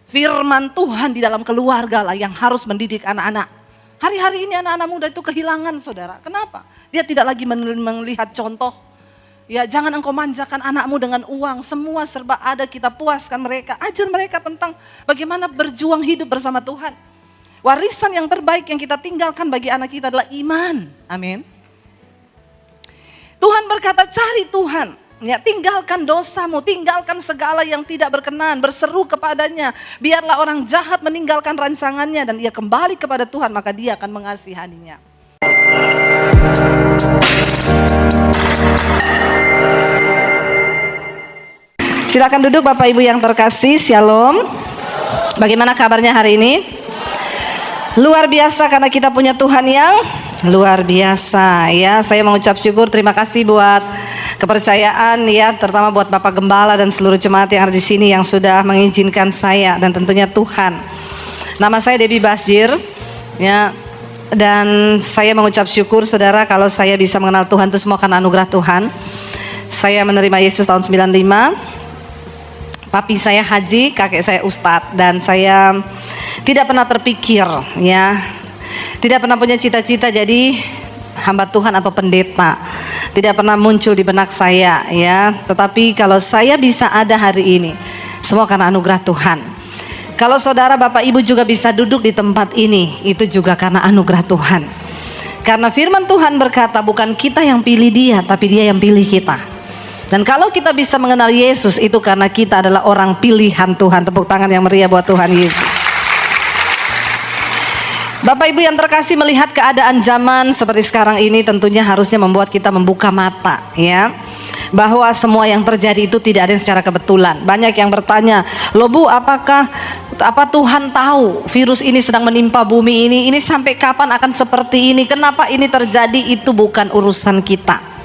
Firman Tuhan di dalam keluarga lah yang harus mendidik anak-anak. Hari-hari ini anak-anak muda itu kehilangan, saudara. Kenapa? Dia tidak lagi melihat contoh. Ya, jangan engkau manjakan anakmu dengan uang. Semua serba ada, kita puaskan mereka. Ajar mereka tentang bagaimana berjuang hidup bersama Tuhan. Warisan yang terbaik yang kita tinggalkan bagi anak kita adalah iman. Amin. Tuhan berkata, cari Tuhan. Ya, tinggalkan dosamu, tinggalkan segala yang tidak berkenan, berseru kepadanya. Biarlah orang jahat meninggalkan rancangannya dan ia kembali kepada Tuhan, maka dia akan mengasihaninya. Silakan duduk Bapak Ibu yang terkasih, Shalom. Bagaimana kabarnya hari ini? Luar biasa karena kita punya Tuhan yang luar biasa ya. Saya mengucap syukur, terima kasih buat kepercayaan ya, terutama buat Bapak Gembala dan seluruh jemaat yang ada di sini yang sudah mengizinkan saya dan tentunya Tuhan. Nama saya Debbie Basjir ya, dan saya mengucap syukur saudara kalau saya bisa mengenal Tuhan itu semua karena anugerah Tuhan. Saya menerima Yesus tahun 95. Papi saya haji, kakek saya ustadz, dan saya tidak pernah terpikir ya, tidak pernah punya cita-cita jadi hamba Tuhan atau pendeta. Tidak pernah muncul di benak saya ya. Tetapi kalau saya bisa ada hari ini, semua karena anugerah Tuhan. Kalau saudara Bapak Ibu juga bisa duduk di tempat ini, itu juga karena anugerah Tuhan. Karena firman Tuhan berkata bukan kita yang pilih dia, tapi dia yang pilih kita. Dan kalau kita bisa mengenal Yesus, itu karena kita adalah orang pilihan Tuhan. Tepuk tangan yang meriah buat Tuhan Yesus. Bapak Ibu yang terkasih, melihat keadaan zaman seperti sekarang ini tentunya harusnya membuat kita membuka mata ya, bahwa semua yang terjadi itu tidak ada yang secara kebetulan. Banyak yang bertanya, loh Bu, apa Tuhan tahu virus ini sedang menimpa bumi ini sampai kapan akan seperti ini? Kenapa ini terjadi? Itu bukan urusan kita.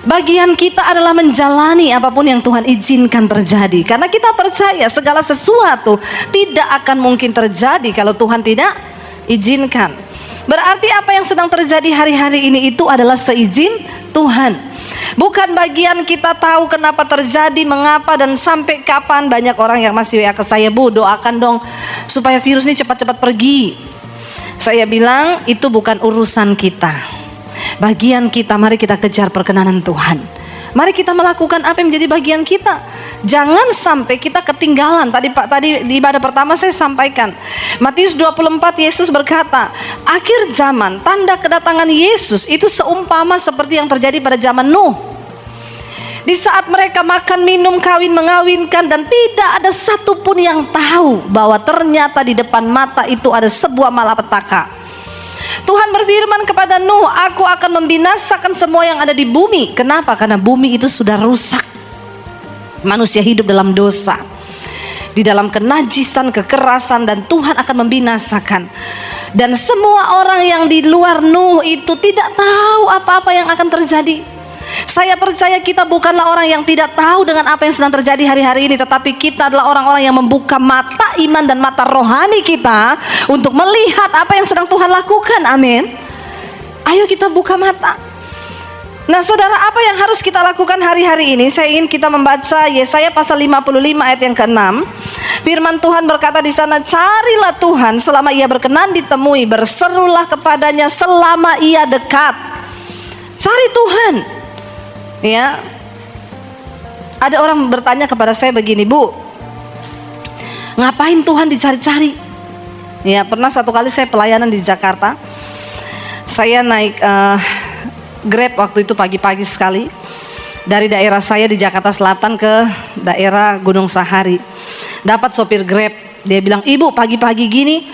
Bagian kita adalah menjalani apapun yang Tuhan izinkan terjadi. Karena kita percaya segala sesuatu tidak akan mungkin terjadi kalau Tuhan tidak izinkan. Berarti apa yang sedang terjadi hari-hari ini itu adalah seizin Tuhan. Bukan bagian kita tahu kenapa terjadi, mengapa dan sampai kapan. Banyak orang yang masih WA ke saya, Bu, doakan dong supaya virus ini cepat-cepat pergi. Saya bilang itu bukan urusan kita. Bagian kita, mari kita kejar perkenanan Tuhan. Mari kita melakukan apa yang menjadi bagian kita. Jangan sampai kita ketinggalan. Tadi di ibadah pertama saya sampaikan, Matius 24 Yesus berkata, akhir zaman, tanda kedatangan Yesus itu seumpama seperti yang terjadi pada zaman Nuh. Di saat mereka makan, minum, kawin, mengawinkan, dan tidak ada satupun yang tahu bahwa ternyata di depan mata itu ada sebuah malapetaka. Tuhan berfirman kepada Nuh, aku akan membinasakan semua yang ada di bumi. Kenapa? Karena bumi itu sudah rusak. Manusia hidup dalam dosa, di dalam kenajisan, kekerasan, dan Tuhan akan membinasakan. Dan semua orang yang di luar Nuh itu tidak tahu apa-apa yang akan terjadi. Saya percaya kita bukanlah orang yang tidak tahu dengan apa yang sedang terjadi hari-hari ini, tetapi kita adalah orang-orang yang membuka mata iman dan mata rohani kita untuk melihat apa yang sedang Tuhan lakukan. Amin. Ayo kita buka mata. Nah saudara, apa yang harus kita lakukan hari-hari ini? Saya ingin kita membaca Yesaya pasal 55 ayat yang ke-6. Firman Tuhan berkata di sana, carilah Tuhan selama ia berkenan ditemui, berserulah kepadanya selama ia dekat. Cari Tuhan. Ya, ada orang bertanya kepada saya begini, Bu, ngapain Tuhan dicari-cari? Ya, pernah satu kali saya pelayanan di Jakarta. Saya naik Grab waktu itu pagi-pagi sekali dari daerah saya di Jakarta Selatan ke daerah Gunung Sahari. Dapat sopir Grab, dia bilang, Ibu pagi-pagi gini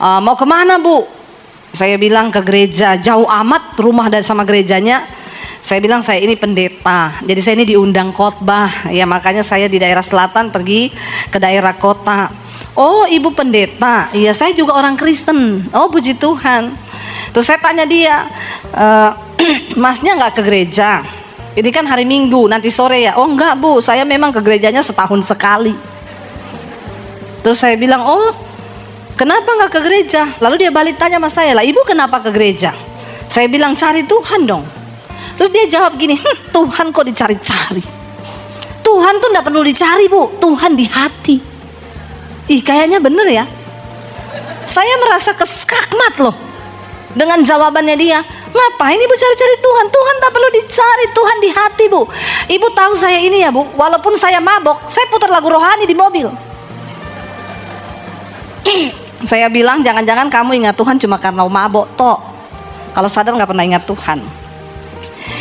mau kemana Bu? Saya bilang ke gereja. Jauh amat rumah dari sama gerejanya. Saya bilang saya ini pendeta, jadi saya ini diundang khotbah ya, makanya saya di daerah selatan pergi ke daerah kota. Oh ibu pendeta, iya saya juga orang Kristen. Oh puji Tuhan. Terus saya tanya dia, masnya nggak ke gereja? Ini kan hari Minggu, nanti sore ya. Oh enggak Bu, saya memang ke gerejanya setahun sekali. Terus saya bilang, oh kenapa nggak ke gereja? Lalu dia balik tanya sama saya, lah ibu kenapa ke gereja? Saya bilang cari Tuhan dong. Terus dia jawab gini, Tuhan kok dicari-cari? Tuhan tuh gak perlu dicari Bu, Tuhan di hati. Ih, kayaknya bener ya. Saya merasa keskakmat loh dengan jawabannya dia. Ngapain ibu cari-cari Tuhan? Tuhan tak perlu dicari, Tuhan di hati, Bu. Ibu tahu saya ini ya, Bu, walaupun saya mabok, saya putar lagu rohani di mobil. Saya bilang, jangan-jangan kamu ingat Tuhan cuma karena mabok toh. Kalau sadar nggak pernah ingat Tuhan.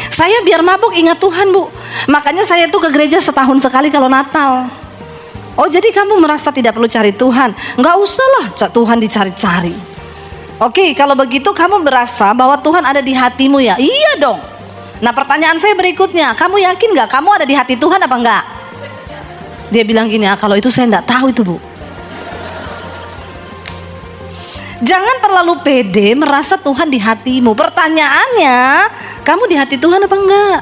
Saya biar mabok ingat Tuhan, Bu. Makanya saya tuh ke gereja setahun sekali kalau Natal. Oh, jadi kamu merasa tidak perlu cari Tuhan? Nggak usah lah Tuhan dicari-cari. Oke, kalau begitu kamu berasa bahwa Tuhan ada di hatimu ya? Iya dong. Nah, pertanyaan saya berikutnya, kamu yakin nggak kamu ada di hati Tuhan apa enggak? Dia bilang gini, kalau itu saya nggak tahu itu, Bu. Jangan terlalu pede merasa Tuhan di hatimu. Pertanyaannya, kamu di hati Tuhan apa enggak?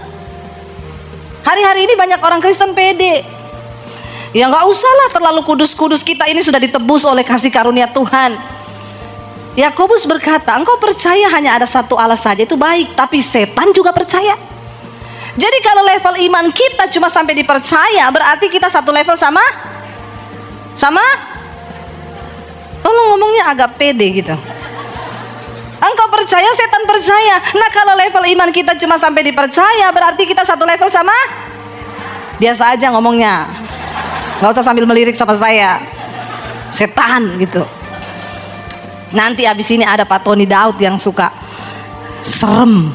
Hari-hari ini banyak orang Kristen pede. Ya nggak usah lah terlalu kudus-kudus, kita ini sudah ditebus oleh kasih karunia Tuhan. Yakobus berkata, engkau percaya hanya ada satu Allah saja, itu baik, tapi setan juga percaya. Jadi kalau level iman kita cuma sampai dipercaya, berarti kita satu level sama? Tolong ngomongnya agak pede gitu. Engkau percaya, setan percaya. Nah, kalau level iman kita cuma sampai dipercaya, berarti kita satu level sama? Biasa aja ngomongnya, nggak usah sambil melirik sama saya. Setan gitu. Nanti abis ini ada Pak Tony Daud yang suka serem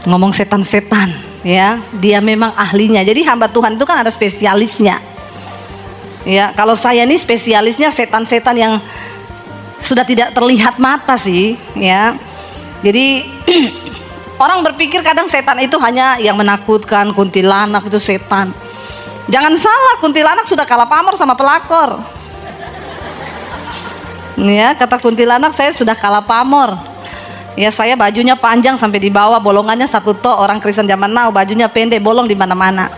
ngomong setan-setan, ya. Dia memang ahlinya. Jadi hamba Tuhan itu kan ada spesialisnya. Ya, kalau saya nih spesialisnya setan-setan yang sudah tidak terlihat mata sih, ya. Jadi orang berpikir kadang setan itu hanya yang menakutkan, kuntilanak itu setan. Jangan salah, kuntilanak sudah kalah pamor sama pelakor. Ya, kata kuntilanak, saya sudah kalah pamor. Ya, saya bajunya panjang sampai di bawah, bolongannya satu tok. Orang Kristen zaman now bajunya pendek, bolong di mana-mana.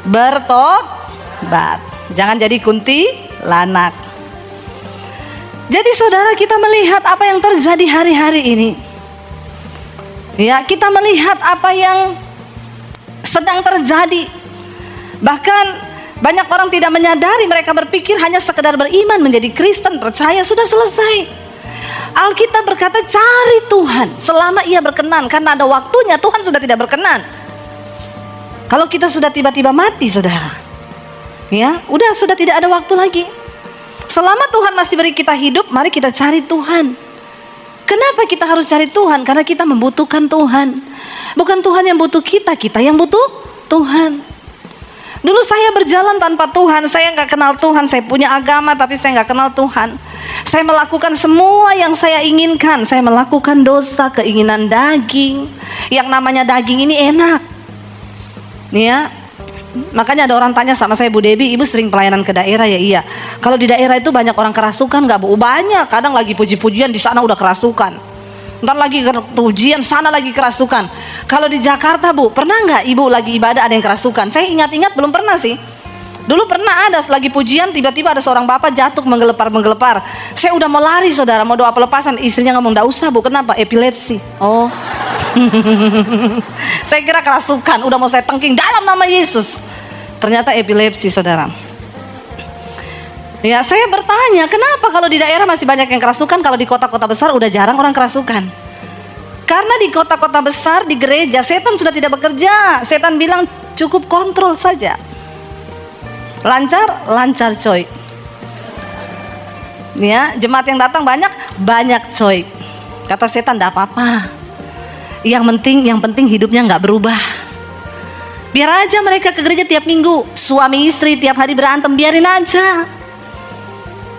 Bertobat, jangan jadi kuntilanak. Jadi saudara, kita melihat apa yang terjadi hari-hari ini. Ya, kita melihat apa yang sedang terjadi. Bahkan banyak orang tidak menyadari, mereka berpikir hanya sekedar beriman, menjadi Kristen, percaya, sudah selesai. Alkitab berkata cari Tuhan selama ia berkenan, karena ada waktunya Tuhan sudah tidak berkenan. Kalau kita sudah tiba-tiba mati, saudara, ya udah, sudah tidak ada waktu lagi. Selama Tuhan masih beri kita hidup, mari kita cari Tuhan. Kenapa kita harus cari Tuhan? Karena kita membutuhkan Tuhan. Bukan Tuhan yang butuh kita, kita yang butuh Tuhan. Dulu saya berjalan tanpa Tuhan, saya nggak kenal Tuhan, saya punya agama tapi saya nggak kenal Tuhan. Saya melakukan semua yang saya inginkan, saya melakukan dosa, keinginan daging. Yang namanya daging ini enak, ya. Makanya ada orang tanya sama saya, Bu Debbie, ibu sering pelayanan ke daerah ya? Iya. Kalau di daerah itu banyak orang kerasukan nggak, Bu? Banyak. Kadang lagi puji-pujian di sana udah kerasukan. Ntar lagi pujian sana lagi kerasukan. Kalau di Jakarta, Bu, pernah nggak ibu lagi ibadah ada yang kerasukan? Saya ingat-ingat belum pernah sih. Dulu pernah ada lagi pujian, tiba-tiba ada seorang bapak jatuh menggelepar. Saya udah mau lari, saudara, mau doa pelepasan. Istrinya ngomong, nggak usah, Bu. Kenapa? Epilepsi. Oh. Saya kira kerasukan, udah mau saya tengking dalam nama Yesus. Ternyata epilepsi, saudara. Ya, saya bertanya, kenapa kalau di daerah masih banyak yang kerasukan, kalau di kota-kota besar udah jarang orang kerasukan? Karena di kota-kota besar, di gereja, setan sudah tidak bekerja. Setan bilang cukup kontrol saja. Lancar coy. Ya, jemaat yang datang banyak coy. Kata setan, enggak apa-apa. Yang penting hidupnya nggak berubah. Biar aja mereka ke gereja tiap minggu, suami istri tiap hari berantem, biarin aja.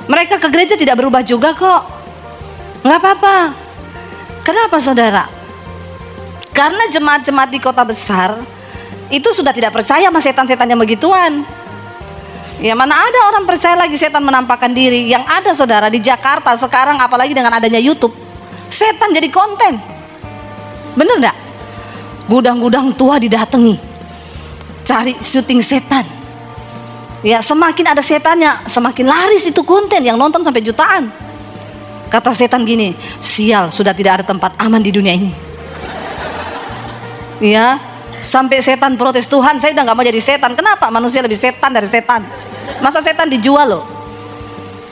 Mereka ke gereja tidak berubah juga kok. Nggak apa-apa. Kenapa, saudara? Karena jemaat-jemaat di kota besar itu sudah tidak percaya sama setan-setan yang begituan. Ya, mana ada orang percaya lagi setan menampakkan diri. Yang ada, saudara, di Jakarta sekarang, apalagi dengan adanya YouTube, setan jadi konten. Bener gak? Gudang-gudang tua didatangi, cari syuting setan. Ya, semakin ada setannya, semakin laris itu konten, yang nonton sampai jutaan. Kata setan gini, sial, sudah tidak ada tempat aman di dunia ini. Ya, Sampai setan protes, Tuhan saya udah gak mau jadi setan. Kenapa? Manusia lebih setan dari setan. Masa setan dijual loh.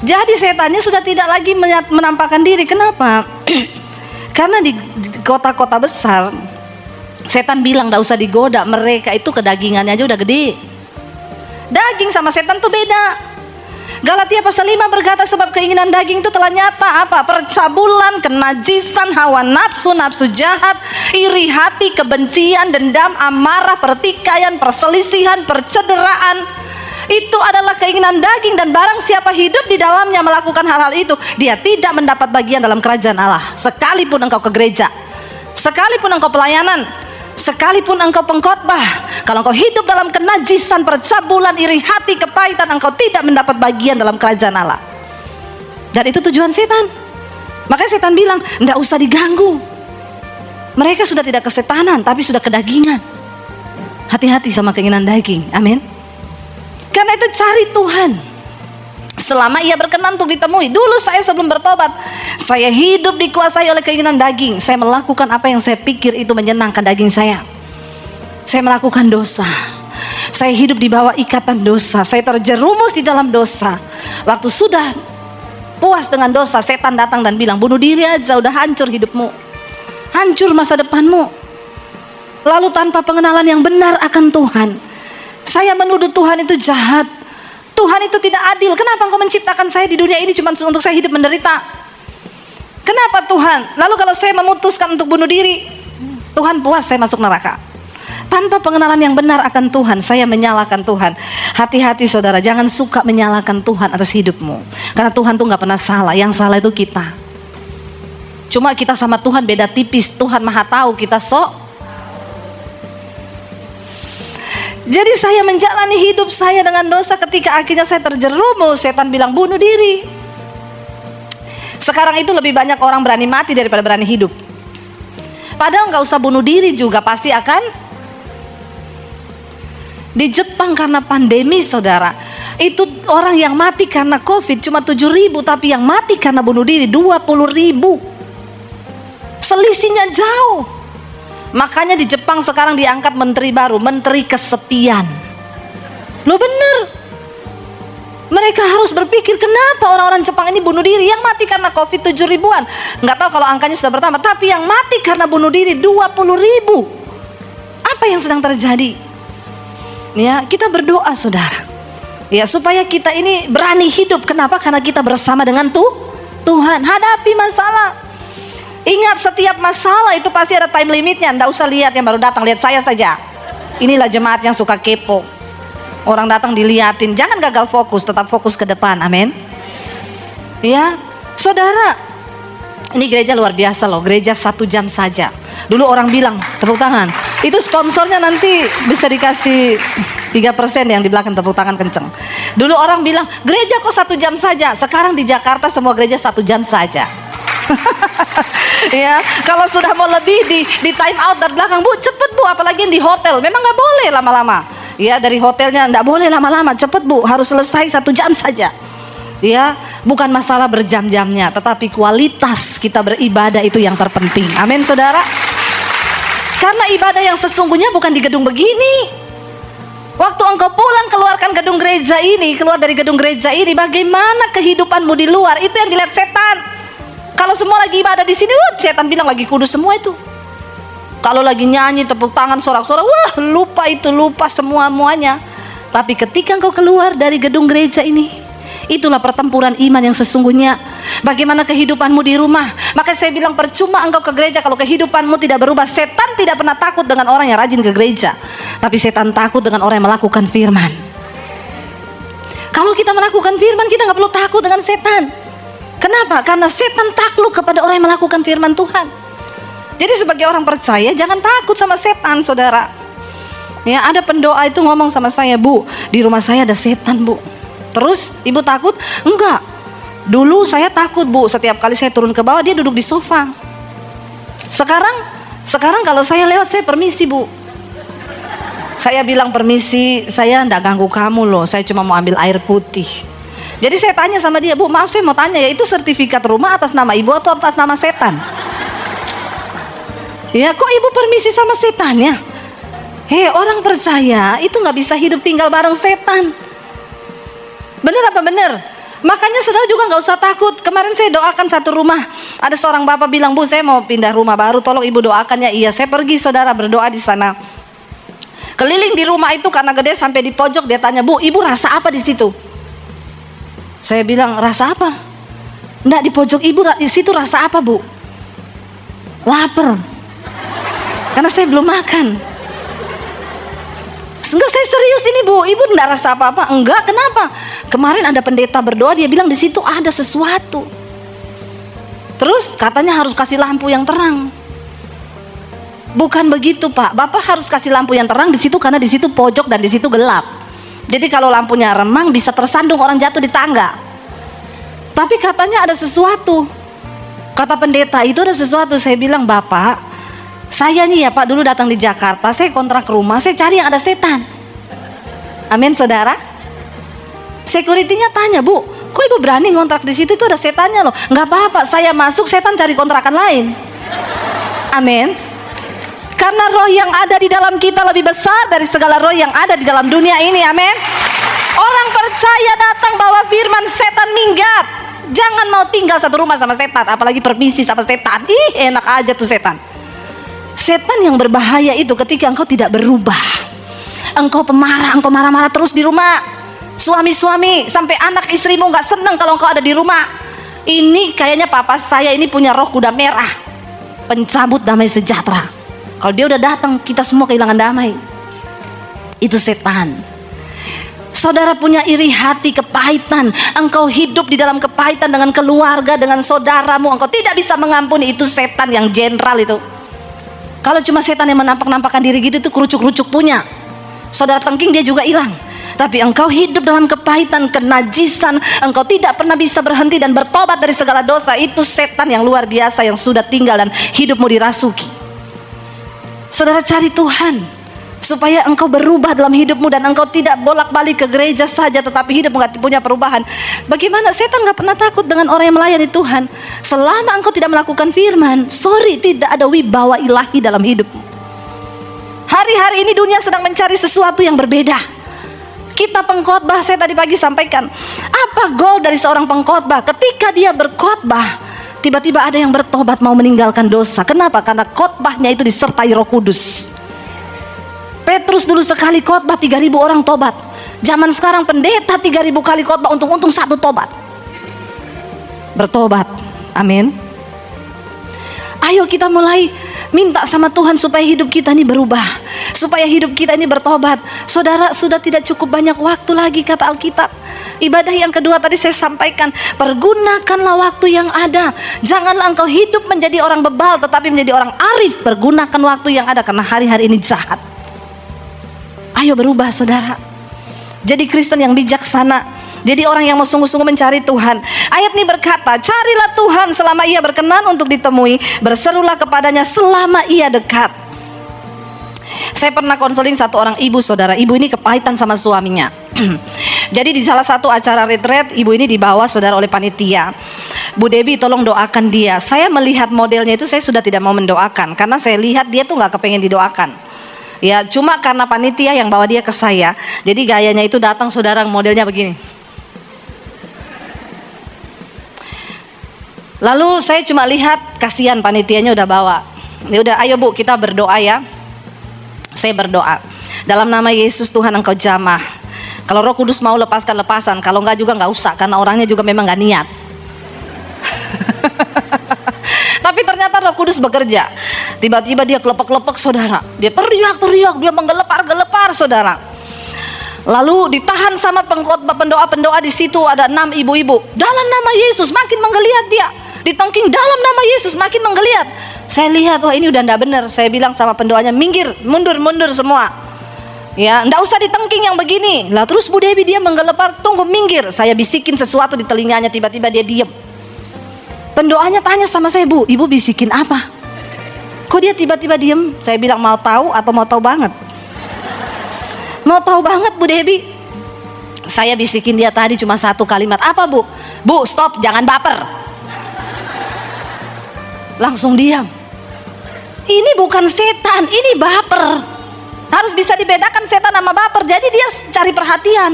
Jadi setannya sudah tidak lagi menampakkan diri. Kenapa? Karena di kota-kota besar, setan bilang gak usah digoda. Mereka itu kedagingannya aja udah gede. Daging sama setan tuh beda. Galatia pasal 5 berkata, sebab keinginan daging itu telah nyata apa? Percabulan, kenajisan, hawa nafsu, nafsu jahat, iri hati, kebencian, dendam, amarah, pertikaian, perselisihan, percederaan. Itu adalah keinginan daging, dan barang siapa hidup di dalamnya melakukan hal-hal itu, dia tidak mendapat bagian dalam kerajaan Allah. Sekalipun engkau ke gereja, sekalipun engkau pelayanan, sekalipun engkau pengkhotbah, kalau engkau hidup dalam kenajisan, percabulan, iri hati, kepahitan, engkau tidak mendapat bagian dalam kerajaan Allah. Dan itu tujuan setan. Makanya setan bilang, enggak usah diganggu. Mereka sudah tidak kesetanan, tapi sudah kedagingan. Hati-hati sama keinginan daging. Amin. Karena itu cari Tuhan selama ia berkenan untuk ditemui. Dulu saya sebelum bertobat, saya hidup dikuasai oleh keinginan daging. Saya melakukan apa yang saya pikir itu menyenangkan daging saya. Saya melakukan dosa. Saya hidup di bawah ikatan dosa. Saya terjerumus di dalam dosa. Waktu sudah puas dengan dosa, setan datang dan bilang, bunuh diri aja, udah hancur hidupmu, hancur masa depanmu. Lalu tanpa pengenalan yang benar akan Tuhan, saya menuduh Tuhan itu jahat. Tuhan itu tidak adil. Kenapa engkau menciptakan saya di dunia ini cuma untuk saya hidup menderita? Kenapa Tuhan? Lalu kalau saya memutuskan untuk bunuh diri, Tuhan puas saya masuk neraka. Tanpa pengenalan yang benar akan Tuhan, saya menyalahkan Tuhan. Hati-hati saudara, jangan suka menyalahkan Tuhan atas hidupmu. Karena Tuhan tuh gak pernah salah. Yang salah itu kita. Cuma kita sama Tuhan beda tipis. Tuhan maha tahu, kita sok. Jadi saya menjalani hidup saya dengan dosa ketika akhirnya saya terjerumus. Setan bilang bunuh diri. Sekarang itu lebih banyak orang berani mati daripada berani hidup. Padahal gak usah bunuh diri juga, pasti akan. Di Jepang karena pandemi saudara, itu orang yang mati karena COVID cuma 7.000, tapi yang mati karena bunuh diri 20.000. Selisihnya jauh. Makanya di Jepang sekarang diangkat menteri baru, menteri kesepian. Loh bener. Mereka harus berpikir kenapa orang-orang Jepang ini bunuh diri. Yang mati karena COVID 7.000-an. Nggak tahu kalau angkanya sudah bertambah, tapi yang mati karena bunuh diri 20.000. Apa yang sedang terjadi? Ya, kita berdoa saudara. Ya, supaya kita ini berani hidup. Kenapa? Karena kita bersama dengan Tuhan. Hadapi masalah. Ingat, setiap masalah itu pasti ada time limitnya. Nggak usah lihat yang baru datang, lihat saya saja. Inilah jemaat yang suka kepo. Orang datang diliatin. Jangan gagal fokus, tetap fokus ke depan. Amin. Ya, saudara, ini gereja luar biasa loh. Gereja 1 jam saja. Dulu orang bilang, tepuk tangan. Itu sponsornya nanti bisa dikasih 3% yang di belakang, tepuk tangan kenceng. Dulu orang bilang, gereja kok 1 jam saja. Sekarang di Jakarta semua gereja 1 jam saja. Ya, kalau sudah mau lebih di time out dari belakang, bu cepet bu, apalagi di hotel, memang nggak boleh lama-lama. Ya, dari hotelnya nggak boleh lama-lama, cepet bu, harus selesai 1 jam saja. Ya, bukan masalah berjam-jamnya, tetapi kualitas kita beribadah itu yang terpenting. Amin saudara. Karena ibadah yang sesungguhnya bukan di gedung begini. Waktu engkau pulang, keluarkan gedung gereja ini, keluar dari gedung gereja ini, bagaimana kehidupanmu di luar, itu yang dilihat setan. Kalau semua lagi ibadah di sini, setan bilang lagi kudus semua itu. Kalau lagi nyanyi, tepuk tangan, sorak-sorak, wah lupa itu, lupa semuanya. Tapi ketika engkau keluar dari gedung gereja ini, itulah pertempuran iman yang sesungguhnya. Bagaimana kehidupanmu di rumah. Maka saya bilang percuma engkau ke gereja kalau kehidupanmu tidak berubah. Setan tidak pernah takut dengan orang yang rajin ke gereja, tapi setan takut dengan orang yang melakukan firman. Kalau kita melakukan firman, kita gak perlu takut dengan setan. Kenapa? Karena setan takluk kepada orang yang melakukan firman Tuhan. Jadi sebagai orang percaya, jangan takut sama setan saudara. Ya, ada pendoa itu ngomong sama saya, bu, di rumah saya ada setan bu. Terus ibu takut? Enggak. Dulu saya takut bu, setiap kali saya turun ke bawah dia duduk di sofa. Sekarang kalau saya lewat, saya permisi bu. Saya bilang permisi, saya enggak ganggu kamu loh, saya cuma mau ambil air putih. Jadi saya tanya sama dia, bu maaf saya mau tanya ya, itu sertifikat rumah atas nama ibu atau atas nama setan? Ya, kok ibu permisi sama setan ya? Hei, orang percaya itu nggak bisa hidup tinggal bareng setan. Bener apa bener? Makanya saudara juga nggak usah takut. Kemarin saya doakan satu rumah. Ada seorang bapak bilang, Bu, saya mau pindah rumah baru, tolong ibu doakannya. Iya, saya pergi saudara berdoa di sana. Keliling di rumah itu karena gede sampai di pojok, dia tanya, Bu, ibu rasa apa di situ? Saya bilang, rasa apa? Enggak, di pojok ibu di situ rasa apa, Bu? Lapar. Karena saya belum makan. Enggak, saya serius ini, Bu. Ibu enggak rasa apa-apa? Enggak, kenapa? Kemarin ada pendeta berdoa, dia bilang di situ ada sesuatu. Terus katanya harus kasih lampu yang terang. Bukan begitu, Pak. Bapak harus kasih lampu yang terang di situ karena di situ pojok dan di situ gelap. Jadi kalau lampunya remang bisa tersandung orang jatuh di tangga. Tapi katanya ada sesuatu. Kata pendeta itu ada sesuatu. Saya bilang, Bapak, saya nih ya Pak dulu datang di Jakarta, saya kontrak rumah, saya cari yang ada setan. Amin, saudara. Security-nya tanya, Bu, kok ibu berani ngontrak di situ, itu ada setannya loh. Nggak apa-apa, saya masuk, setan cari kontrakan lain. Amin. Karena roh yang ada di dalam kita lebih besar dari segala roh yang ada di dalam dunia ini. Amin. Orang percaya datang bawa firman, setan minggat. Jangan mau tinggal satu rumah sama setan, apalagi permisi sama setan. Ih, enak aja tuh setan. Setan yang berbahaya itu ketika engkau tidak berubah. Engkau pemarah, engkau marah-marah terus di rumah. Suami-suami sampai anak istrimu gak seneng kalau engkau ada di rumah. Ini kayaknya papa saya ini punya roh kuda merah, pencabut damai sejahtera. Kalau dia udah datang, kita semua kehilangan damai. Itu setan. Saudara punya iri hati, kepahitan. Engkau hidup di dalam kepahitan dengan keluarga, dengan saudaramu. Engkau tidak bisa mengampuni. Itu setan yang jenderal itu. Kalau cuma setan yang menampak-nampakkan diri gitu, itu kerucuk-kerucuk punya. Saudara tengking dia juga hilang. Tapi engkau hidup dalam kepahitan, kenajisan. Engkau tidak pernah bisa berhenti dan bertobat dari segala dosa. Itu setan yang luar biasa yang sudah tinggal dan hidupmu dirasuki. Saudara cari Tuhan supaya engkau berubah dalam hidupmu dan engkau tidak bolak-balik ke gereja saja tetapi hidup enggak punya perubahan. Bagaimana? Setan enggak pernah takut dengan orang yang melayani Tuhan. Selama engkau tidak melakukan firman, tidak ada wibawa ilahi dalam hidupmu. Hari-hari ini dunia sedang mencari sesuatu yang berbeda. Kita pengkhotbah, saya tadi pagi sampaikan, apa goal dari seorang pengkhotbah? Ketika dia berkhotbah, tiba-tiba ada yang bertobat mau meninggalkan dosa. Kenapa? Karena khotbahnya itu disertai Roh Kudus. Petrus dulu sekali khotbah 3.000 orang tobat. Zaman sekarang pendeta 3.000 kali khotbah, untung-untung satu tobat. Bertobat. Amin. Ayo kita mulai minta sama Tuhan supaya hidup kita ini berubah, supaya hidup kita ini bertobat. Saudara, sudah tidak cukup banyak waktu lagi kata Alkitab. Ibadah yang kedua tadi saya sampaikan, pergunakanlah waktu yang ada. Janganlah engkau hidup menjadi orang bebal, tetapi menjadi orang arif. Pergunakan waktu yang ada karena hari-hari ini jahat. Ayo berubah saudara. Jadi Kristen yang bijaksana. Jadi orang yang mau sungguh-sungguh mencari Tuhan. Ayat ini berkata, carilah Tuhan selama ia berkenan untuk ditemui. Berserulah kepadanya selama ia dekat. Saya pernah konseling satu orang ibu saudara. Ibu ini kepahitan sama suaminya. Jadi di salah satu acara retreat, ibu ini dibawa saudara oleh panitia. Bu Debbie tolong doakan dia. Saya melihat modelnya itu saya sudah tidak mau mendoakan. Karena saya lihat dia tuh gak kepengen didoakan. Ya cuma karena panitia yang bawa dia ke saya. Jadi gayanya itu datang saudara modelnya begini. Lalu saya cuma lihat kasihan panitianya udah bawa. Ya udah, ayo Bu kita berdoa ya. Saya berdoa. Dalam nama Yesus Tuhan engkau jamah. Kalau Roh Kudus mau lepasan. Kalau enggak juga enggak usah karena orangnya juga memang enggak niat. Tapi ternyata Roh Kudus bekerja. Tiba-tiba dia kelepek-kelepek saudara. Dia teriak-teriak, dia menggelepar-gelepar saudara. Lalu ditahan sama pengkhotbah, pendoa-pendoa di situ ada 6 ibu-ibu. Dalam nama Yesus makin menggeliat dia. Ditengking dalam nama Yesus makin menggeliat. Saya lihat wah ini udah ndak benar. Saya bilang sama pendoanya minggir, mundur semua. Ya, ndak usah ditengking yang begini. Lah terus Bu Debbie dia menggelepar, tunggu minggir. Saya bisikin sesuatu di telinganya, tiba-tiba dia diam. Pendoanya tanya sama saya, Bu, ibu bisikin apa? Kok dia tiba-tiba diam? Saya bilang mau tahu atau mau tahu banget? Mau tahu banget Bu Debbie. Saya bisikin dia tadi cuma satu kalimat. Apa Bu? Bu stop, jangan baper. Langsung diam. Ini bukan setan, ini baper. Harus bisa dibedakan setan sama baper. Jadi dia cari perhatian.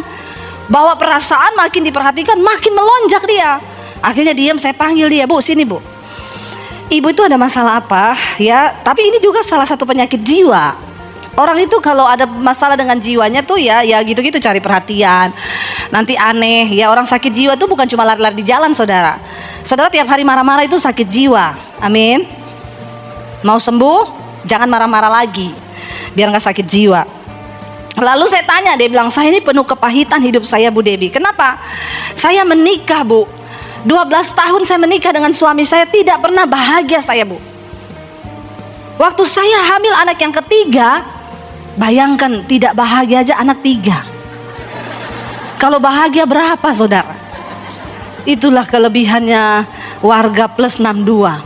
Bawa perasaan, makin diperhatikan makin melonjak dia. Akhirnya diam, saya panggil dia, Bu, sini Bu. Ibu itu ada masalah apa ya? Tapi ini juga salah satu penyakit jiwa. Orang itu kalau ada masalah dengan jiwanya tuh ya gitu-gitu, cari perhatian. Nanti aneh ya, orang sakit jiwa tuh bukan cuma lari-lari di jalan, saudara. Saudara tiap hari marah-marah itu sakit jiwa. Amin. Mau sembuh, jangan marah-marah lagi, biar gak sakit jiwa. Lalu saya tanya, dia bilang, saya ini penuh kepahitan hidup saya, Bu Debbie. Kenapa? Saya menikah, Bu. 12 tahun saya menikah dengan suami saya, tidak pernah bahagia saya, Bu. Waktu saya hamil anak yang ketiga, bayangkan tidak bahagia aja anak 3. Kalau bahagia berapa, saudara? Itulah kelebihannya warga plus 62.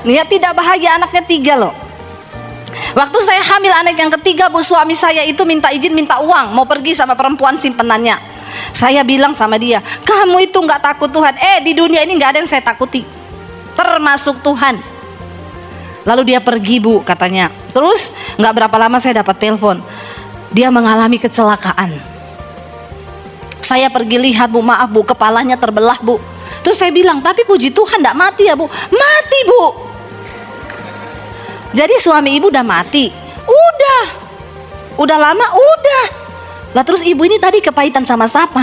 Ya, tidak bahagia anaknya 3 loh. Waktu saya hamil anak yang ketiga, Bu, suami saya itu minta izin, minta uang, mau pergi sama perempuan simpenannya. Saya bilang sama dia, kamu itu gak takut Tuhan. Di dunia ini gak ada yang saya takuti, termasuk Tuhan. Lalu dia pergi, Bu, katanya. Terus gak berapa lama saya dapat telepon, dia mengalami kecelakaan. Saya pergi lihat, Bu, maaf Bu, kepalanya terbelah, Bu. Terus saya bilang, tapi puji Tuhan gak mati ya, Bu. Mati, Bu. Jadi suami ibu udah mati. Udah lama, udah. Lah terus ibu ini tadi kepahitan sama siapa?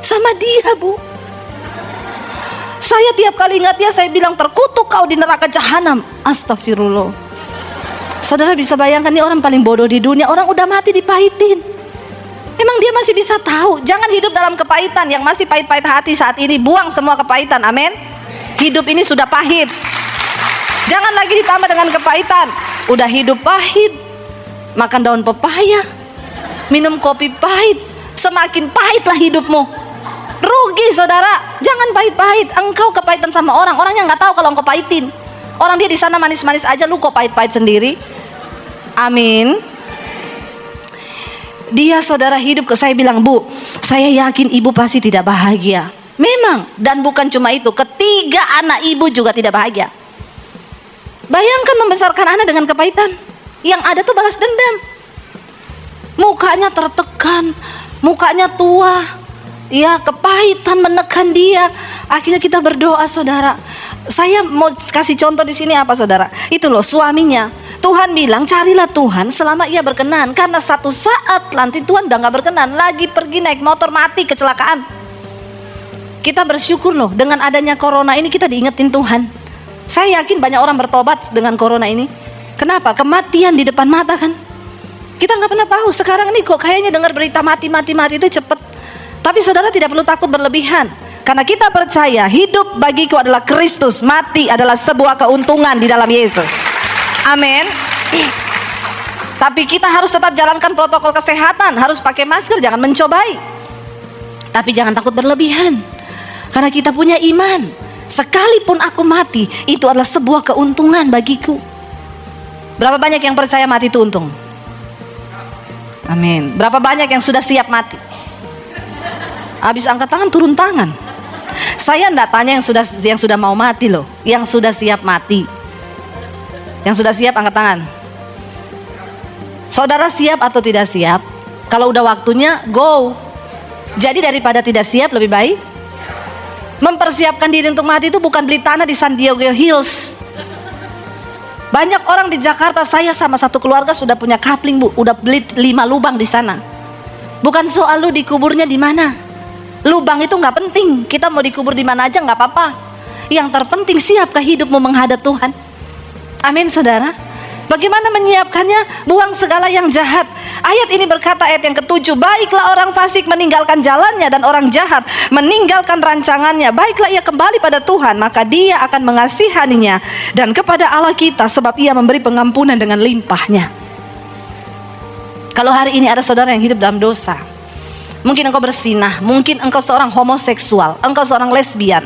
Sama dia, Bu. Saya tiap kali ingat dia, saya bilang, terkutuk kau di neraka jahanam. Astagfirullah. Saudara bisa bayangkan, ini orang paling bodoh di dunia. Orang udah mati dipahitin. Emang dia masih bisa tahu? Jangan hidup dalam kepahitan. Yang masih pahit-pahit hati saat ini, buang semua kepahitan. Amin. Hidup ini sudah pahit. Jangan lagi ditambah dengan kepahitan. Udah hidup pahit, makan daun pepaya, minum kopi pahit, semakin pahitlah hidupmu. Rugi, saudara. Jangan pahit-pahit. Engkau kepahitan sama orang, orangnya nggak tahu kalau engkau pahitin. Orang dia di sana manis-manis aja, lu kok pahit-pahit sendiri. Amin. Dia, saudara, hidup ke saya bilang, Bu, saya yakin ibu pasti tidak bahagia. Memang, dan bukan cuma itu, ketiga anak ibu juga tidak bahagia. Bayangkan membesarkan anak dengan kepahitan. Yang ada tuh balas dendam. Mukanya tertekan, mukanya tua, ya, kepahitan menekan dia. Akhirnya kita berdoa, saudara. Saya mau kasih contoh di sini apa, saudara? Itu loh suaminya. Tuhan bilang, carilah Tuhan selama ia berkenan. Karena satu saat nanti Tuhan udah gak berkenan. Lagi pergi naik motor mati kecelakaan. Kita bersyukur loh, dengan adanya corona ini kita diingetin Tuhan. Saya yakin banyak orang bertobat dengan corona ini. Kenapa? Kematian di depan mata kan. Kita gak pernah tahu. Sekarang ini kok kayaknya dengar berita mati itu cepet. Tapi saudara tidak perlu takut berlebihan. Karena kita percaya hidup bagiku adalah Kristus, mati adalah sebuah keuntungan di dalam Yesus. Amin. Tapi kita harus tetap jalankan protokol kesehatan. Harus pakai masker, jangan mencobai. Tapi jangan takut berlebihan. Karena kita punya iman. Sekalipun aku mati, itu adalah sebuah keuntungan bagiku. Berapa banyak yang percaya mati itu untung? Amin. Berapa banyak yang sudah siap mati? Habis angkat tangan, turun tangan. Saya enggak tanya yang sudah mau mati loh. Yang sudah siap mati. Yang sudah siap angkat tangan. Saudara siap atau tidak siap? Kalau udah waktunya, go. Jadi daripada tidak siap, lebih baik mempersiapkan diri untuk mati. Itu bukan beli tanah di San Diego Hills. Banyak orang di Jakarta, saya sama satu keluarga sudah punya kapling, Bu. Udah beli 5 lubang di sana. Bukan soal lu dikuburnya di mana. Lubang itu nggak penting. Kita mau dikubur di mana aja nggak apa-apa. Yang terpenting, siapkah hidupmu menghadap Tuhan? Amin, saudara. Bagaimana menyiapkannya? Buang segala yang jahat. Ayat ini berkata, ayat yang ke-7, baiklah orang fasik meninggalkan jalannya dan orang jahat meninggalkan rancangannya. Baiklah ia kembali pada Tuhan, maka dia akan mengasihaninya, dan kepada Allah kita, sebab ia memberi pengampunan dengan limpahnya. Kalau hari ini ada saudara yang hidup dalam dosa, mungkin engkau bersinah, mungkin engkau seorang homoseksual, engkau seorang lesbian,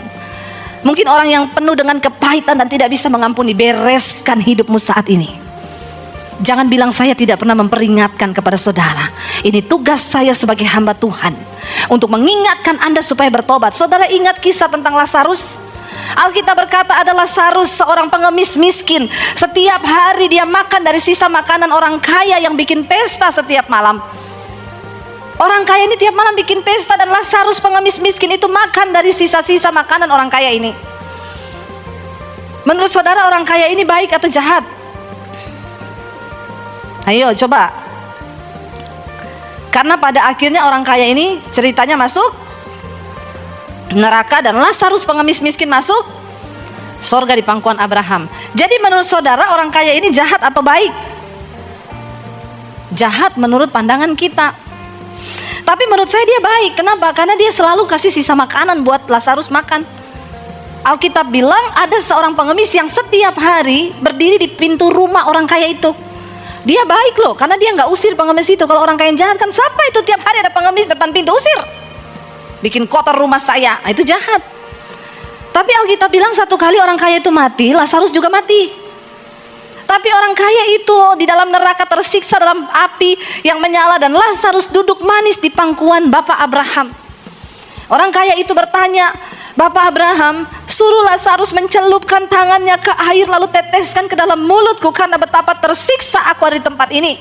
mungkin orang yang penuh dengan kepahitan dan tidak bisa mengampuni. Bereskan hidupmu saat ini. Jangan bilang saya tidak pernah memperingatkan kepada saudara. Ini tugas saya sebagai hamba Tuhan, untuk mengingatkan Anda supaya bertobat. Saudara ingat kisah tentang Lazarus? Alkitab berkata ada Lazarus, seorang pengemis miskin. Setiap hari dia makan dari sisa makanan orang kaya yang bikin pesta setiap malam. Orang kaya ini tiap malam bikin pesta, dan Lazarus pengemis miskin itu makan dari sisa-sisa makanan orang kaya ini. Menurut saudara orang kaya ini baik atau jahat? Ayo coba. Karena pada akhirnya orang kaya ini ceritanya masuk neraka, dan Lazarus pengemis miskin masuk surga di pangkuan Abraham. Jadi menurut saudara orang kaya ini jahat atau baik? Jahat menurut pandangan kita. Tapi menurut saya dia baik. Kenapa? Karena dia selalu kasih sisa makanan buat Lazarus makan. Alkitab bilang ada seorang pengemis yang setiap hari berdiri di pintu rumah orang kaya itu. Dia baik loh, karena dia nggak usir pengemis itu. Kalau orang kaya jahat kan, siapa itu tiap hari ada pengemis depan pintu, usir, bikin kotor rumah saya. Nah, itu jahat. Tapi Alkitab bilang satu kali orang kaya itu mati, Lazarus juga mati. Tapi orang kaya itu di dalam neraka tersiksa dalam api yang menyala, dan Lazarus duduk manis di pangkuan Bapak Abraham. Orang kaya itu bertanya, Bapak Abraham, suruh Lazarus mencelupkan tangannya ke air lalu teteskan ke dalam mulutku, karena betapa tersiksa aku ada di tempat ini.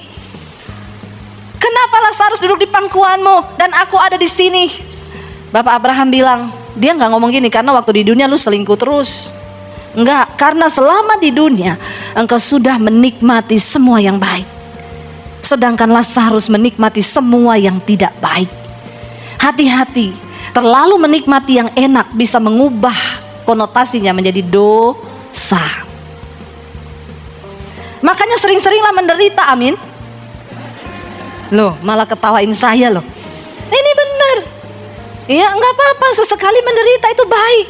Kenapa Lazarus duduk di pangkuanmu dan aku ada di sini? Bapak Abraham bilang, dia nggak ngomong gini karena waktu di dunia lu selingkuh terus. Enggak, karena selama di dunia engkau sudah menikmati semua yang baik, sedangkan Lazarus menikmati semua yang tidak baik. Hati-hati, terlalu menikmati yang enak bisa mengubah konotasinya menjadi dosa. Makanya sering-seringlah menderita, amin. Loh, malah ketawain saya loh. Ini benar. Ya, enggak apa-apa, sesekali menderita itu baik.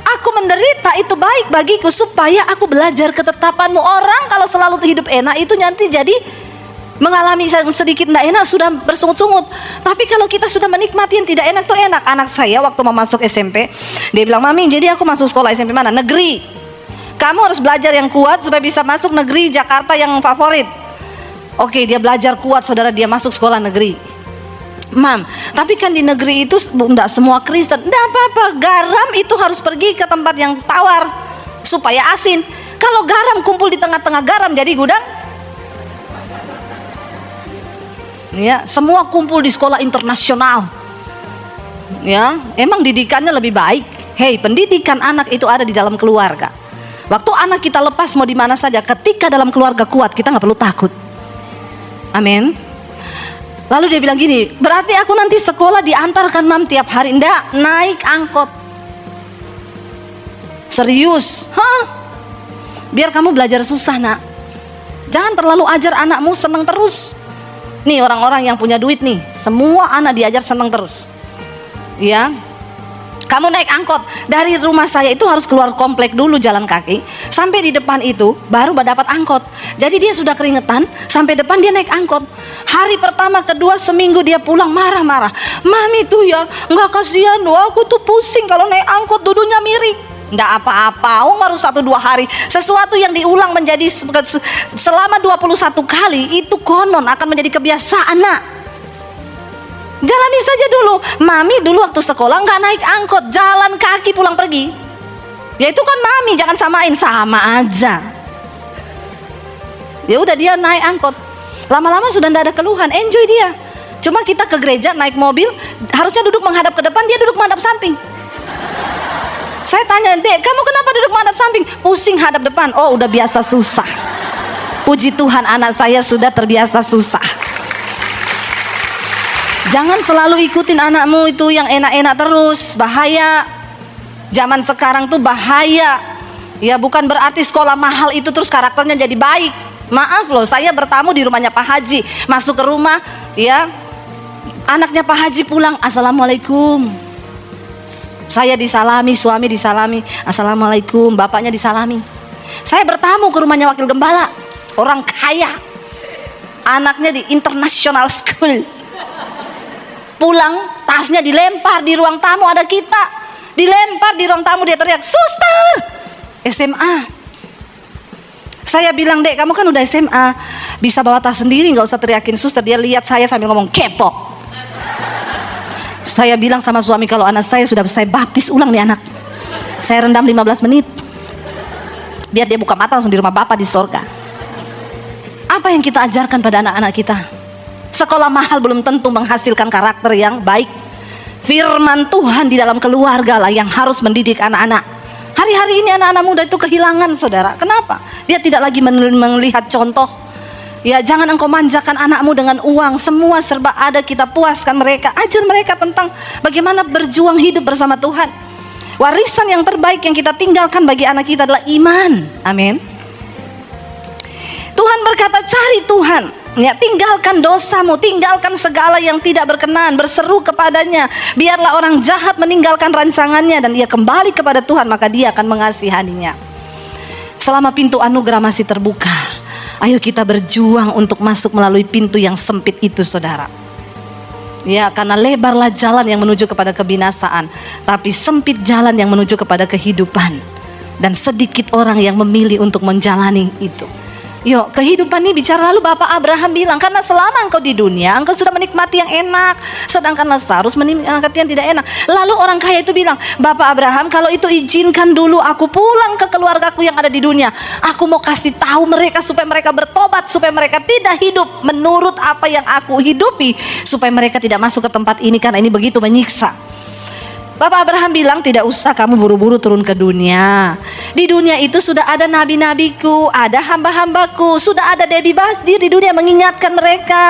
Aku menderita itu baik bagiku supaya aku belajar ketetapanmu. Orang kalau selalu hidup enak itu nanti jadi mengalami yang sedikit tidak enak sudah bersungut-sungut. Tapi kalau kita sudah menikmati yang tidak enak tuh enak. Anak saya waktu mau masuk SMP, dia bilang, Mami, jadi aku masuk sekolah SMP mana? Negeri. Kamu harus belajar yang kuat supaya bisa masuk negeri Jakarta yang favorit. Oke, dia belajar kuat, saudara, dia masuk sekolah negeri. Mam, tapi kan di negeri itu enggak semua Kristen. Enggak apa-apa, garam itu harus pergi ke tempat yang tawar supaya asin. Kalau garam kumpul di tengah-tengah garam jadi gudang. Ya, semua kumpul di sekolah internasional. Ya, emang didikannya lebih baik. Hei, pendidikan anak itu ada di dalam keluarga. Waktu anak kita lepas mau di mana saja, ketika dalam keluarga kuat, kita nggak perlu takut. Amin. Lalu dia bilang gini, berarti aku nanti sekolah diantarkan Mam tiap hari? Enggak, naik angkot. Serius? Hah? Biar kamu belajar susah, nak. Jangan terlalu ajar anakmu seneng terus. Nih orang-orang yang punya duit nih, semua anak diajar seneng terus. Ya, kamu naik angkot dari rumah saya itu harus keluar komplek dulu jalan kaki, sampai di depan itu baru dapat angkot. Jadi dia sudah keringetan, sampai depan dia naik angkot. Hari pertama, kedua, seminggu dia pulang marah-marah. Mami tuh ya nggak kasihan loh, aku tuh pusing kalau naik angkot duduknya miring. Nggak apa-apa, baru 1-2 hari. Sesuatu yang diulang menjadi selama 21 kali itu konon akan menjadi kebiasaan, nak. Jalani saja dulu. Mami dulu waktu sekolah nggak naik angkot, jalan kaki pulang pergi. Ya itu kan mami, jangan samain, sama aja. Ya udah dia naik angkot. Lama-lama sudah nggak ada keluhan, enjoy dia. Cuma kita ke gereja naik mobil, harusnya duduk menghadap ke depan, dia duduk menghadap samping. Saya tanya, Dek, kamu kenapa duduk menghadap samping? Pusing hadap depan. Oh, udah biasa susah. Puji Tuhan, anak saya sudah terbiasa susah. Jangan selalu ikutin anakmu itu yang enak-enak terus, bahaya. Zaman sekarang tuh bahaya. Ya bukan berarti sekolah mahal itu terus karakternya jadi baik. Maaf loh, saya bertamu di rumahnya Pak Haji. Masuk ke rumah, ya, anaknya Pak Haji pulang, Assalamualaikum. Saya disalami, suami disalami, Assalamualaikum, bapaknya disalami. Saya bertamu ke rumahnya wakil gembala, orang kaya, anaknya di international school. Pulang, tasnya dilempar di ruang tamu, ada kita, dilempar di ruang tamu, dia teriak, Suster, SMA. Saya bilang, Dek, kamu kan udah SMA, bisa bawa tas sendiri, nggak usah teriakin suster. Dia lihat saya sambil ngomong, kepo. Saya bilang sama suami, kalau anak saya sudah saya baptis ulang nih anak. Saya rendam 15 menit. Biar dia buka mata langsung di rumah Bapa di sorga. Apa yang kita ajarkan pada anak-anak kita? Sekolah mahal belum tentu menghasilkan karakter yang baik. Firman Tuhan di dalam keluarga lah yang harus mendidik anak-anak. Hari-hari ini anak-anak muda itu kehilangan, saudara. Kenapa? Dia tidak lagi melihat contoh. Ya, jangan engkau manjakan anakmu dengan uang. Semua serba ada, kita puaskan mereka. Ajar mereka tentang bagaimana berjuang hidup bersama Tuhan. Warisan yang terbaik yang kita tinggalkan bagi anak kita adalah iman. Amin. Tuhan berkata, cari Tuhan. Ya, tinggalkan dosamu, tinggalkan segala yang tidak berkenan, berseru kepadanya. Biarlah orang jahat meninggalkan rancangannya dan ia kembali kepada Tuhan, maka dia akan mengasihaninya. Selama pintu anugerah masih terbuka, ayo kita berjuang untuk masuk melalui pintu yang sempit itu, saudara. Ya, karena lebarlah jalan yang menuju kepada kebinasaan, tapi sempit jalan yang menuju kepada kehidupan. Dan sedikit orang yang memilih untuk menjalani itu. Yuk, kehidupan ini bicara, lalu Bapak Abraham bilang, karena selama engkau di dunia, engkau sudah menikmati yang enak, sedangkan Lazarus menikmati yang tidak enak. Lalu orang kaya itu bilang, Bapak Abraham, kalau itu izinkan dulu aku pulang ke keluargaku yang ada di dunia. Aku mau kasih tahu mereka supaya mereka bertobat, supaya mereka tidak hidup menurut apa yang aku hidupi, supaya mereka tidak masuk ke tempat ini karena ini begitu menyiksa. Bapak Abraham bilang, tidak usah kamu buru-buru turun ke dunia. Di dunia itu sudah ada nabi-nabiku, ada hamba-hambaku, sudah ada Debbie Basdir di dunia mengingatkan mereka.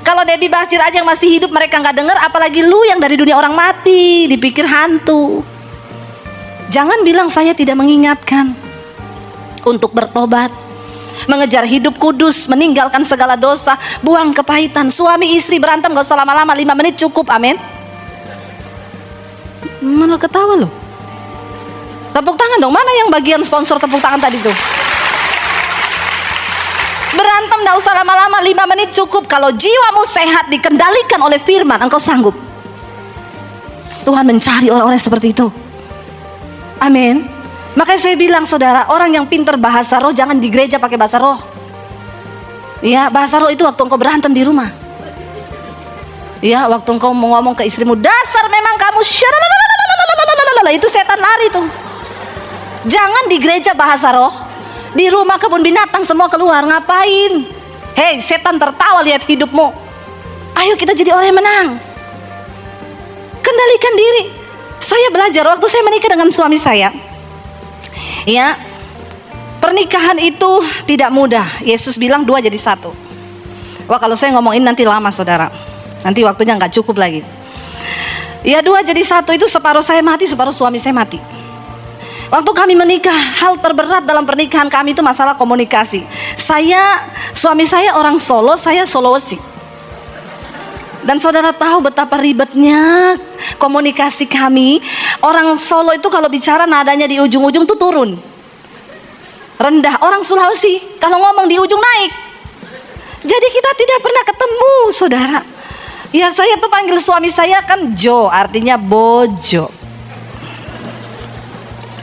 Kalau Debbie Basdir aja yang masih hidup mereka nggak dengar, apalagi lu yang dari dunia orang mati, dipikir hantu. Jangan bilang saya tidak mengingatkan untuk bertobat, mengejar hidup kudus, meninggalkan segala dosa, buang kepahitan. Suami istri berantem gak usah lama-lama, 5 menit cukup, amin. Mana ketawa loh? Tepuk tangan dong, mana yang bagian sponsor tepuk tangan tadi tuh? Berantem gak usah lama-lama, 5 menit cukup. Kalau jiwamu sehat dikendalikan oleh firman, engkau sanggup. Tuhan mencari orang-orang seperti itu. Amin. Makanya saya bilang, saudara, orang yang pintar bahasa roh jangan di gereja pakai bahasa roh. Ya, bahasa roh itu waktu engkau berantem di rumah. Ya, waktu engkau mau ngomong ke istrimu, dasar memang kamu itu setan lari tuh. Jangan di gereja bahasa roh, di rumah kebun binatang semua keluar. Ngapain? Hei, setan tertawa lihat hidupmu. Ayo kita jadi orang yang menang. Kendalikan diri. Saya belajar waktu saya menikah dengan suami saya. Ya, pernikahan itu tidak mudah. Yesus bilang 2 jadi 1. Wah, kalau saya ngomongin nanti lama, saudara. Nanti waktunya nggak cukup lagi. Ya, 2 jadi 1 itu separuh saya mati, separuh suami saya mati. Waktu kami menikah, hal terberat dalam pernikahan kami itu masalah komunikasi. Suami saya orang Solo, saya Sulawesi. Dan saudara tahu betapa ribetnya komunikasi kami. Orang Solo itu kalau bicara nadanya di ujung-ujung tuh turun, rendah. Orang Sulawesi kalau ngomong di ujung naik. Jadi kita tidak pernah ketemu, saudara. Ya, saya tuh panggil suami saya kan Jo, artinya bojo.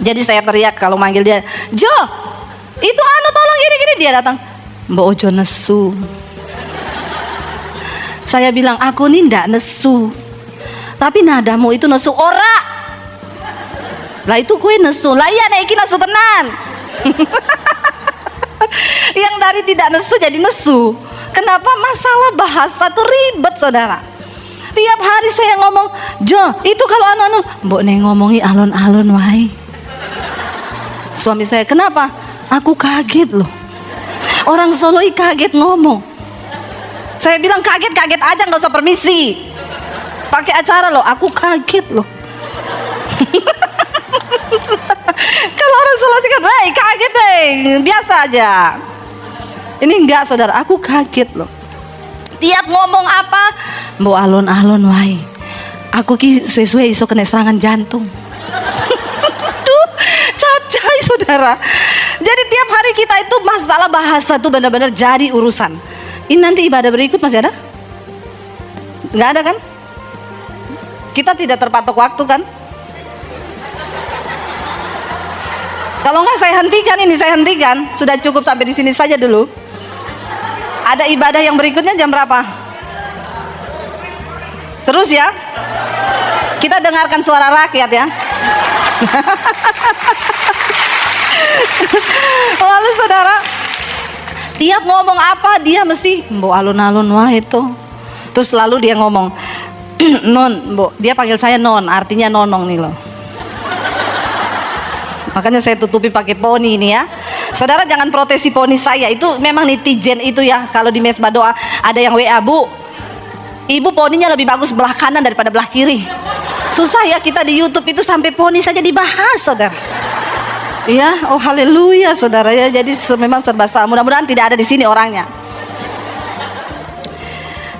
Jadi saya teriak kalau manggil dia, Jo, itu tolong gini-gini. Dia datang, Mbak Ojo nesu. Saya bilang, aku nih ndak nesu, tapi nadamu itu nesu ora. Lah itu kue nesu, lah iya naiki nesu tenan. Yang dari tidak nesu jadi nesu. Kenapa? Masalah bahasa tuh ribet, saudara. Tiap hari saya ngomong, Jo, itu kalau mbok neng ngomongi alon-alon wae. Suami saya, kenapa? Aku kaget loh. Orang Solo kaget ngomong. Saya bilang kaget aja, nggak usah permisi. Pakai acara loh, aku kaget loh. Kalau orang Solo sih kan, kaget deh, biasa aja. Ini enggak, saudara, aku kaget loh. Tiap ngomong apa, mbok alon-alon wae. Aku ki suwe-suwe iso kena serangan jantung. Duh, capcay, saudara. Jadi tiap hari kita itu masalah bahasa tuh benar-benar jadi urusan. Ini nanti ibadah berikut masih ada? Enggak ada kan? Kita tidak terpatok waktu kan? Kalau enggak saya hentikan. Sudah cukup sampai di sini saja dulu. Ada ibadah yang berikutnya jam berapa? Terus ya. Kita dengarkan suara rakyat ya. Lalu saudara, tiap ngomong apa dia mesti mbok alun-alun wah itu. Terus lalu dia ngomong, non, mbok, dia panggil saya non, artinya nonong nih loh. Makanya saya tutupi pakai poni ini ya. Saudara jangan protesi poni saya, itu memang netizen itu ya. Kalau di mesbah doa ada yang WA, bu, ibu poninya lebih bagus belah kanan daripada belah kiri. Susah ya kita di YouTube itu sampai poni saja dibahas, saudara. Ya, oh haleluya saudara ya. Jadi memang serba salah. Mudah-mudahan tidak ada di sini orangnya.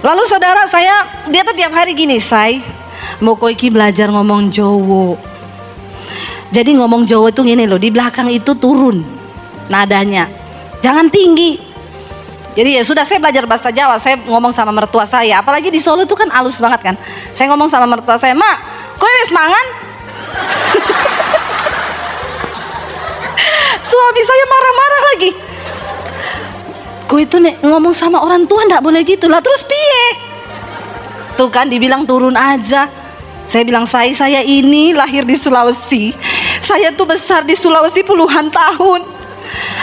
Lalu saudara dia tuh tiap hari gini, say, mau koiki belajar ngomong Jawa. Jadi ngomong Jawa itu gini loh, di belakang itu turun nadanya, jangan tinggi. Jadi ya sudah, saya belajar bahasa Jawa, saya ngomong sama mertua saya, apalagi di Solo itu kan halus banget kan. Saya ngomong sama mertua saya, mak, kowe wis mangan? Suami saya marah-marah lagi. Kowe itu nek ngomong sama orang tua ndak boleh gitu lah, terus piye? Tuh kan dibilang turun aja. Saya bilang, saya ini lahir di Sulawesi, saya tuh besar di Sulawesi puluhan tahun.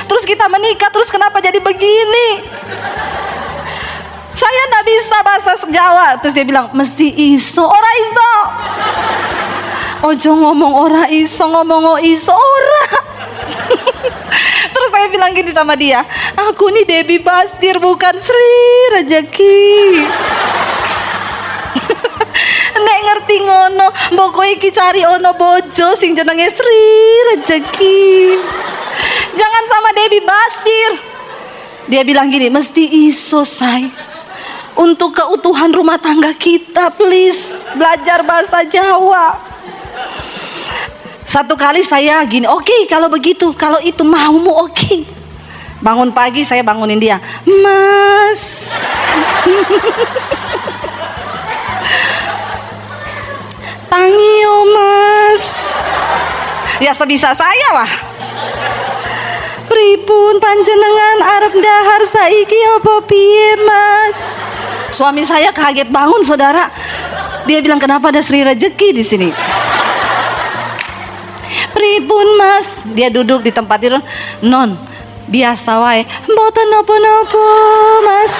Terus kita menikah, terus kenapa jadi begini? Saya nggak bisa bahasa Jawa. Terus dia bilang, mesti iso, ora iso. Ojo ngomong ora iso, ngomong o iso ora. Terus saya bilang gini sama dia, aku nih Debbie Bastir bukan Sri Rejeki. Nek ngerti ngono, mbok kowe iki cari ono bojo sing jenenge Sri Rejeki. Jangan sama Debbie Bastir. Dia bilang gini, mesti iso say. Untuk keutuhan rumah tangga kita, please belajar bahasa Jawa. Satu kali saya gini, oke, kalau begitu, kalau itu maumu oke. Bangun pagi saya bangunin dia, Mas. Tangio Mas. Ya sebisa saya lah. Pripun panjenengan arep dahar saiki apa piye Mas? Suami saya kaget bangun saudara. Dia bilang, kenapa ada Sri Rejeki di sini? Pripun Mas? Dia duduk di tempat tidur. Non, biasa wae. Mboten napa-napa Mas.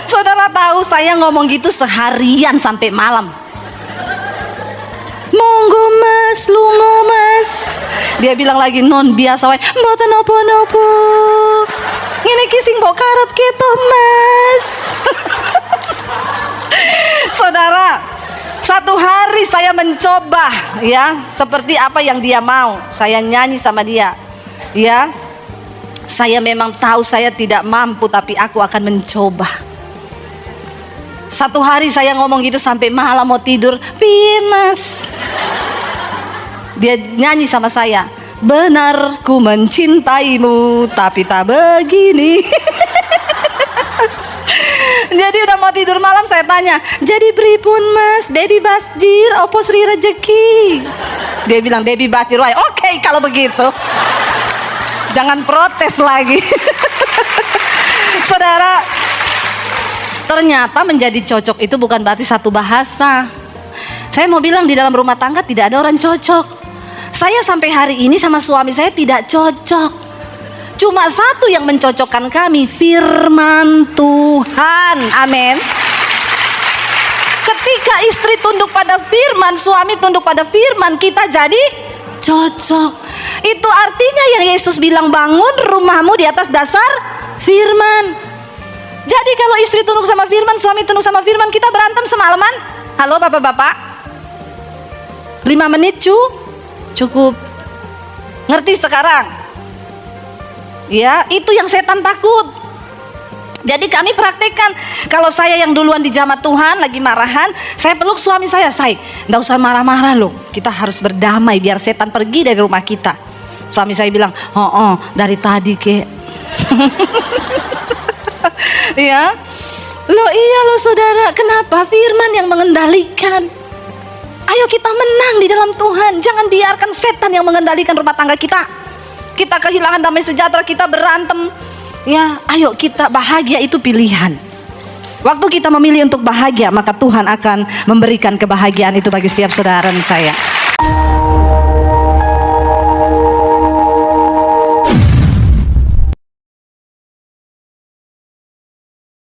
Saudara tahu saya ngomong gitu seharian sampai malam. Monggo Mas, lungo Mas. Dia bilang lagi, non biasa wae. Mboten napa-napa. Ngene iki sing mbok karep keto Mas. Saudara, satu hari saya mencoba ya seperti apa yang dia mau. Saya nyanyi sama dia. Ya. Saya memang tahu saya tidak mampu, tapi aku akan mencoba. Satu hari saya ngomong gitu sampai malam mau tidur. Piye Mas? Dia nyanyi sama saya, benar ku mencintaimu tapi tak begini. Jadi udah mau tidur malam saya tanya, jadi pripun Mas? Debbie Basjir opo Sri Rejeki? Dia bilang Debbie Basjir. Oke, kalau begitu jangan protes lagi. Saudara, ternyata menjadi cocok itu bukan berarti satu bahasa. Saya mau bilang di dalam rumah tangga tidak ada orang cocok. Saya sampai hari ini sama suami saya tidak cocok. Cuma satu yang mencocokkan kami, firman Tuhan. Amin. Ketika istri tunduk pada firman, suami tunduk pada firman, kita jadi cocok. Itu artinya yang Yesus bilang, bangun rumahmu di atas dasar firman. Jadi kalau istri tunduk sama firman, suami tunduk sama firman, kita berantem semalaman. Halo bapak-bapak, 5 menit cukup. Ngerti sekarang? Ya, itu yang setan takut. Jadi kami praktekkan. Kalau saya yang duluan di jamaah Tuhan lagi marahan, saya peluk suami saya, nggak usah marah-marah loh. Kita harus berdamai biar setan pergi dari rumah kita. Suami saya bilang, dari tadi kek. Ya, loh iya loh saudara, kenapa firman yang mengendalikan? Ayo kita menang di dalam Tuhan. Jangan biarkan setan yang mengendalikan rumah tangga kita. Kita kehilangan damai sejahtera, kita berantem. Ya, ayo kita bahagia itu pilihan. Waktu kita memilih untuk bahagia, maka Tuhan akan memberikan kebahagiaan itu bagi setiap saudara dan saya.